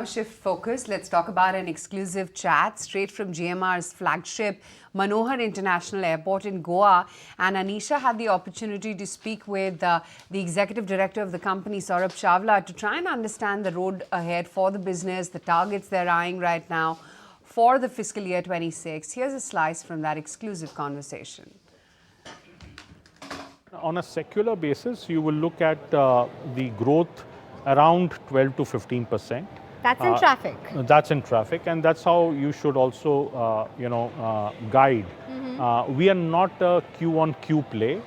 Shift focus. Let's talk about an exclusive chat straight from GMR's flagship Manohar International Airport in Goa. And Anisha had the opportunity to speak with the executive director of the company, Saurabh Chawla, to try and understand the road ahead for the business, the targets they're eyeing right now for the fiscal year 26. Here's a slice from that exclusive conversation. On a secular basis, you will look at the growth around 12 to 15%. That's in traffic. That's in traffic, and that's how you should also, guide. We are not a Q-on-Q play.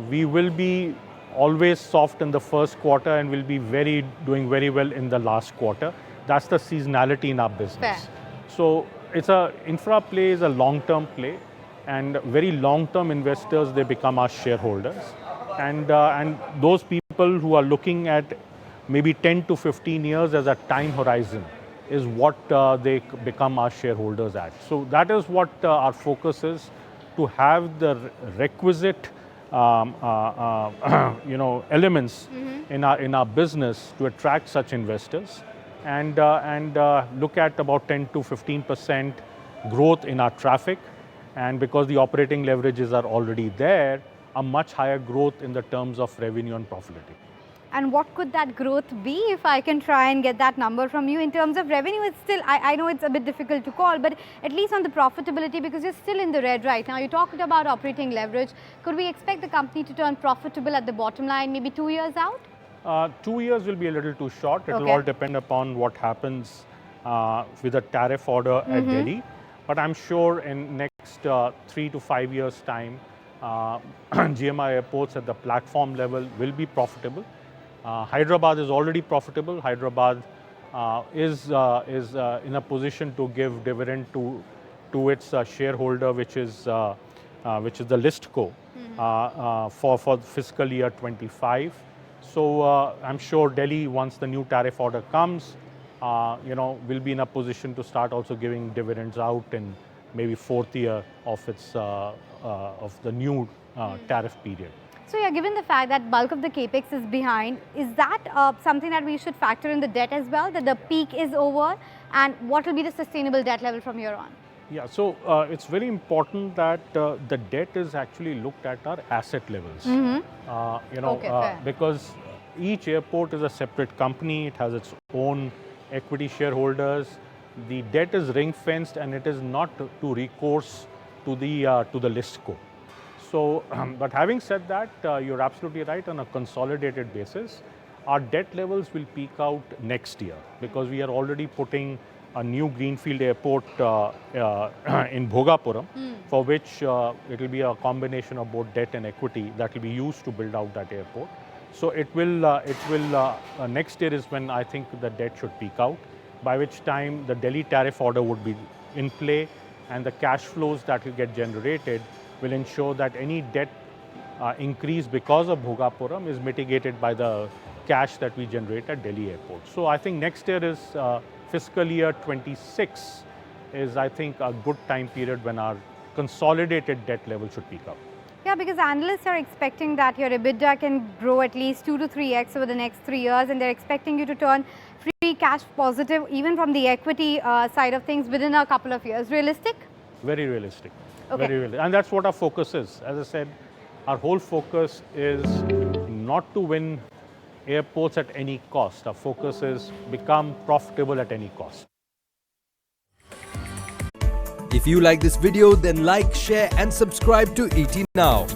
We will be always soft in the first quarter and will be doing very well in the last quarter. That's the seasonality in our business. Fair. So it's infra play is a long-term play, and very long-term investors, they become our shareholders, and those people who are looking at maybe 10 to 15 years as a time horizon is what they become our shareholders at. So that is what our focus is, to have the requisite elements in our business to attract such investors, and look at about 10 to 15% growth in our traffic, and because the operating leverages are already there, a much higher growth in the terms of revenue and profitability. And what could that growth be, if I can try and get that number from you? In terms of revenue, it's still, I know it's a bit difficult to call, but at least on the profitability, because you're still in the red right now. You talked about operating leverage. Could we expect the company to turn profitable at the bottom line maybe 2 years out? 2 years will be a little too short. It will all depend upon what happens with the tariff order at Delhi. But I'm sure in next 3 to 5 years' time, GMR Airports at the platform level will be profitable. Hyderabad is already profitable. Hyderabad is in a position to give dividend to its shareholder, which is the list co for fiscal year 25. So I'm sure Delhi, once the new tariff order comes, will be in a position to start also giving dividends out in maybe fourth year of the new tariff period. So yeah, given the fact that bulk of the capex is behind, is that something that we should factor in the debt as well, that the peak is over, and what will be the sustainable debt level from here on? Yeah, so it's very important that the debt is actually looked at our asset levels. Because each airport is a separate company, it has its own equity shareholders. The debt is ring fenced, and it is not to recourse to the list co. So, but having said that, you're absolutely right. On a consolidated basis, our debt levels will peak out next year, because we are already putting a new greenfield airport in Bhogapuram, for which it will be a combination of both debt and equity that will be used to build out that airport. So it will next year is when I think the debt should peak out, by which time the Delhi tariff order would be in play, and the cash flows that will get generated will ensure that any debt increase because of Bhogapuram is mitigated by the cash that we generate at Delhi Airport. So I think next year is fiscal year 26 is, I think, a good time period when our consolidated debt level should peak out. Yeah, because analysts are expecting that your EBITDA can grow at least 2 to 3x over the next 3 years, and they're expecting you to turn free cash positive even from the equity side of things within a couple of years. Realistic? Very realistic. Okay. Very realistic. And that's what our focus is. As I said, our whole focus is not to win airports at any cost. Our focus is become profitable at any cost. If you like this video, then like, share and subscribe to ET Now.